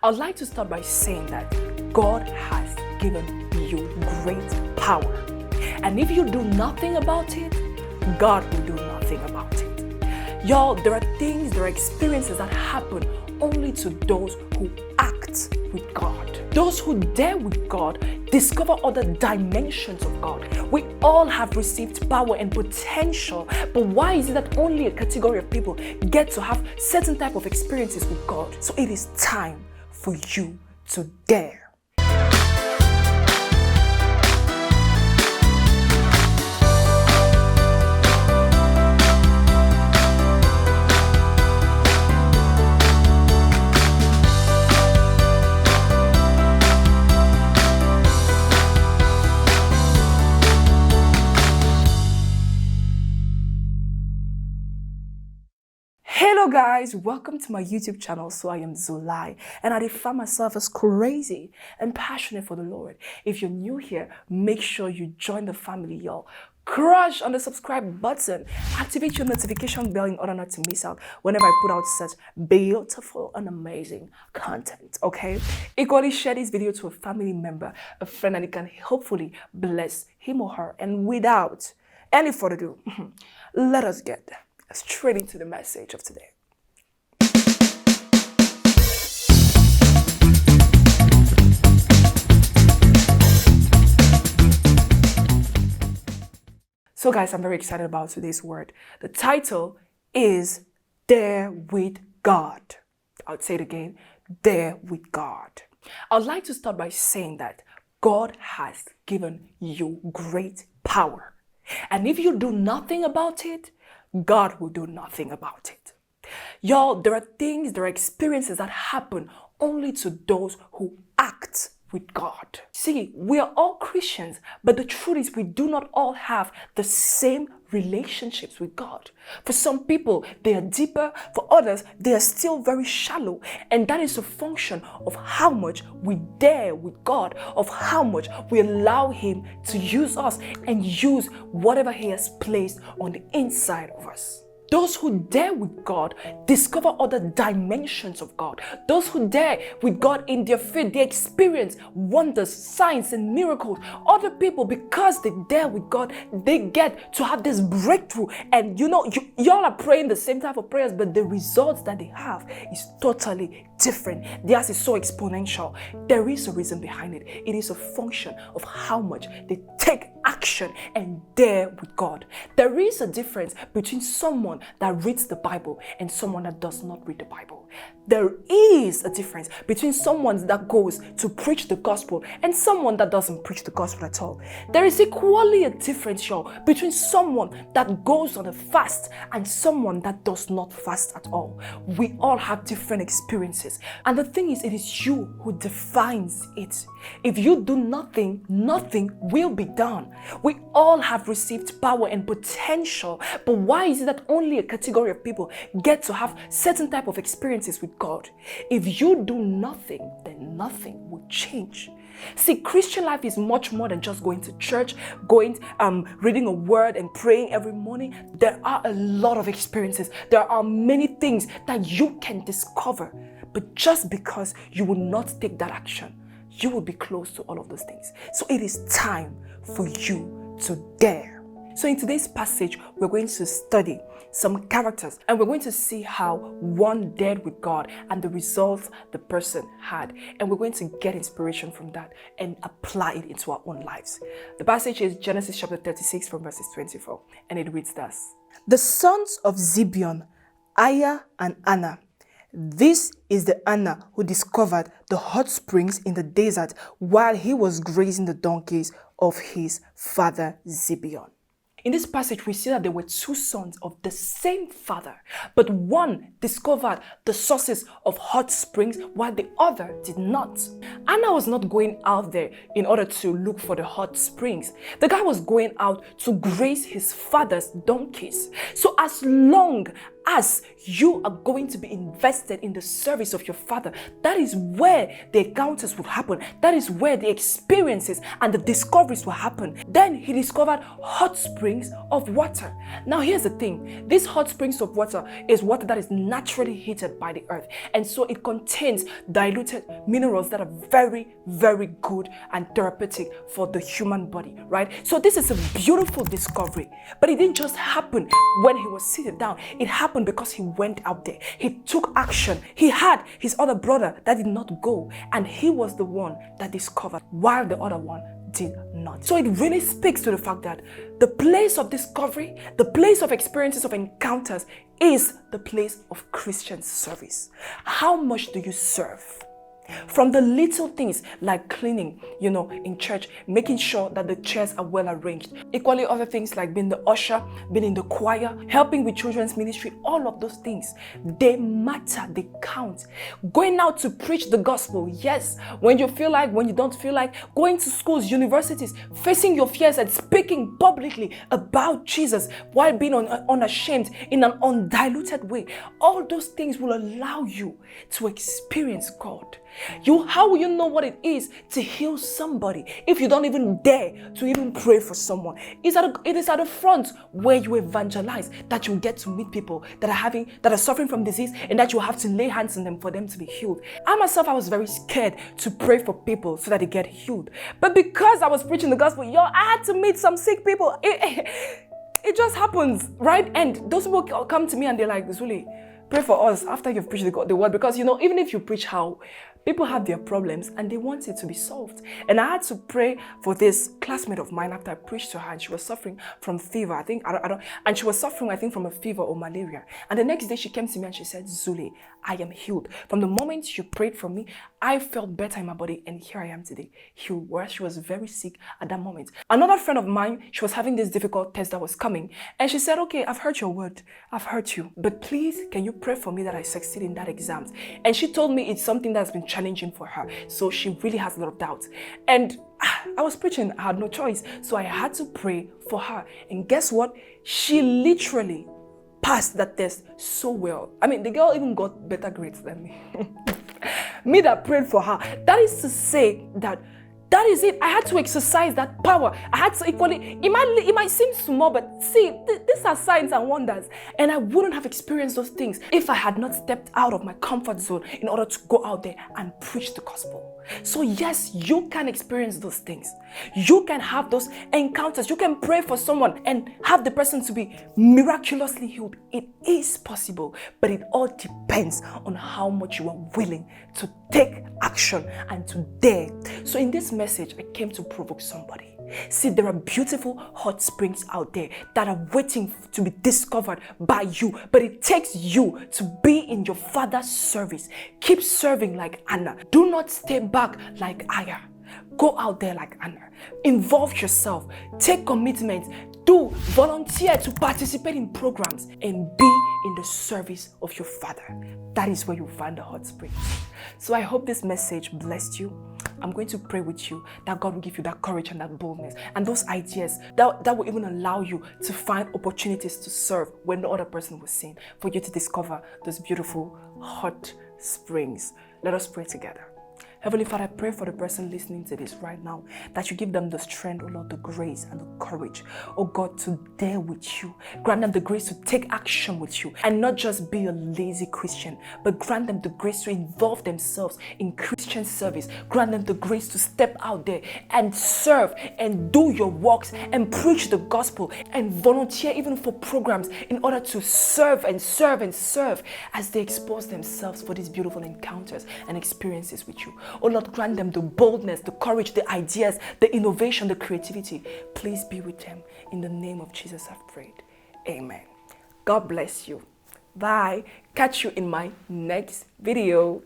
I'd like to start by saying that God has given you great power. And if you do nothing about it, God will do nothing about it. Y'all, there are things, there are experiences that happen only to those who act with God. Those who dare with God discover other dimensions of God. We all have received power and potential, but why is it that only a category of people get to have certain type of experiences with God? So it is time for you to dare. Hello guys, welcome to my YouTube channel. So I am Zulai and I define myself as crazy and passionate for the Lord. If you're new here, make sure you join the family, y'all. Crush on the subscribe button, activate your notification bell in order not to miss out whenever I put out such beautiful and amazing content, okay? Equally share this video to a family member, a friend, and it can hopefully bless him or her. And without any further ado, let us get straight into the message of today. So guys, I'm very excited about today's word. The title is Dare with God. I'll say it again, Dare with God. I'd like to start by saying that God has given you great power. And if you do nothing about it, God will do nothing about it. Y'all, there are things, there are experiences that happen only to those who act with God. See, we are all Christians, but the truth is we do not all have the same relationships with God. For some people, they are deeper. For others, they are still very shallow. And that is a function of how much we dare with God, of how much we allow Him to use us and use whatever He has placed on the inside of us. Those who dare with God discover other dimensions of God. Those who dare with God in their faith, they experience wonders, signs, and miracles. Other people, because they dare with God, they get to have this breakthrough. And y'all are praying the same type of prayers, but the results that they have is totally different. Theirs is so exponential. There is a reason behind it. It is a function of how much they take action and dare with God. There is a difference between someone that reads the Bible and someone that does not read the Bible. There is a difference between someone that goes to preach the gospel and someone that doesn't preach the gospel at all. There is equally a difference, y'all, between someone that goes on a fast and someone that does not fast at all. We all have different experiences. And the thing is, it is you who defines it. If you do nothing, nothing will be done. We all have received power and potential, but why is it that only a category of people get to have certain type of experiences with God? If you do nothing, then nothing will change. See, Christian life is much more than just going to church, reading a word and praying every morning. There are a lot of experiences. There are many things that you can discover, but just because you will not take that action, you will be close to all of those things. So it is time for you to dare. So in today's passage, we're going to study some characters and we're going to see how one dared with God and the results the person had. And we're going to get inspiration from that and apply it into our own lives. The passage is Genesis chapter 36 from verses 24, and it reads thus. The sons of Zibeon, Aya and Anna. This is the Anna who discovered the hot springs in the desert while he was grazing the donkeys of his father Zibeon. In this passage, we see that there were two sons of the same father, but one discovered the sources of hot springs while the other did not. Anna was not going out there in order to look for the hot springs. The guy was going out to graze his father's donkeys. So as long as you are going to be invested in the service of your Father, that is where the encounters will happen. That is where the experiences and the discoveries will happen. Then he discovered hot springs of water. Now here's the thing. These hot springs of water is water that is naturally heated by the earth. And so it contains diluted minerals that are very, very good and therapeutic for the human body, right? So this is a beautiful discovery. But it didn't just happen when he was seated down. It happened because he went out there. He took action. He had his other brother that did not go, and he was the one that discovered, while the other one did not. So it really speaks to the fact that the place of discovery, the place of experiences, of encounters, is the place of Christian service. How much do you serve? From the little things like cleaning, in church, making sure that the chairs are well arranged. Equally other things like being the usher, being in the choir, helping with children's ministry, all of those things, they matter, they count. Going out to preach the gospel, yes, when you feel like, when you don't feel like, going to schools, universities, facing your fears and speaking publicly about Jesus while being unashamed in an undiluted way. All those things will allow you to experience God. How will you know what it is to heal somebody if you don't even dare to even pray for someone? It is at the front where you evangelize that you get to meet people that are suffering from disease, and that you have to lay hands on them for them to be healed. I was very scared to pray for people so that they get healed. But because I was preaching the gospel, I had to meet some sick people. It just happens, right? And those people come to me and they're like, Zuli, pray for us after you've preached the word, because even if you preach how, people have their problems and they want it to be solved. And I had to pray for this classmate of mine after I preached to her, and she was suffering from fever. And she was suffering, from a fever or malaria. And the next day she came to me and she said, Zuli, I am healed. From the moment you prayed for me, I felt better in my body, and here I am today, healed. Whereas she was very sick at that moment. Another friend of mine, she was having this difficult test that was coming, and she said, okay, I've heard your word, I've heard you, but please, can you pray for me that I succeed in that exam? And she told me it's something that's been challenging for her, so she really has a lot of doubt. And I was preaching, I had no choice, so I had to pray for her. And guess what? She literally passed that test so well. The girl even got better grades than me. Me that prayed for her. That is to say that is it. I had to exercise that power. I had to equally, it might seem small, but see, these are signs and wonders. And I wouldn't have experienced those things if I had not stepped out of my comfort zone in order to go out there and preach the gospel. So yes, you can experience those things. You can have those encounters. You can pray for someone and have the person to be miraculously healed. It is possible, but it all depends on how much you are willing to take action and to dare. So in this message, I came to provoke somebody. See, there are beautiful hot springs out there that are waiting to be discovered by you, but it takes you to be in your Father's service. Keep serving like Anna. Do not stay back like Aya. Go out there like Anna. Involve yourself. Take commitment. Do volunteer to participate in programs and be in the service of your Father. That is where you find the hot springs. So I hope this message blessed you. I'm going to pray with you that God will give you that courage and that boldness and those ideas that will even allow you to find opportunities to serve when no other person was seen, for you to discover those beautiful hot springs. Let us pray together. Heavenly Father, I pray for the person listening to this right now, that you give them the strength, oh Lord, the grace and the courage, oh God, to dare with you. Grant them the grace to take action with you and not just be a lazy Christian, but grant them the grace to involve themselves in Christian service. Grant them the grace to step out there and serve and do your works and preach the gospel and volunteer even for programs in order to serve and serve and serve as they expose themselves for these beautiful encounters and experiences with you. Oh Lord, grant them the boldness, the courage, the ideas, the innovation, the creativity. Please be with them. In the name of Jesus, I've prayed. Amen. God bless you. Bye. Catch you in my next video.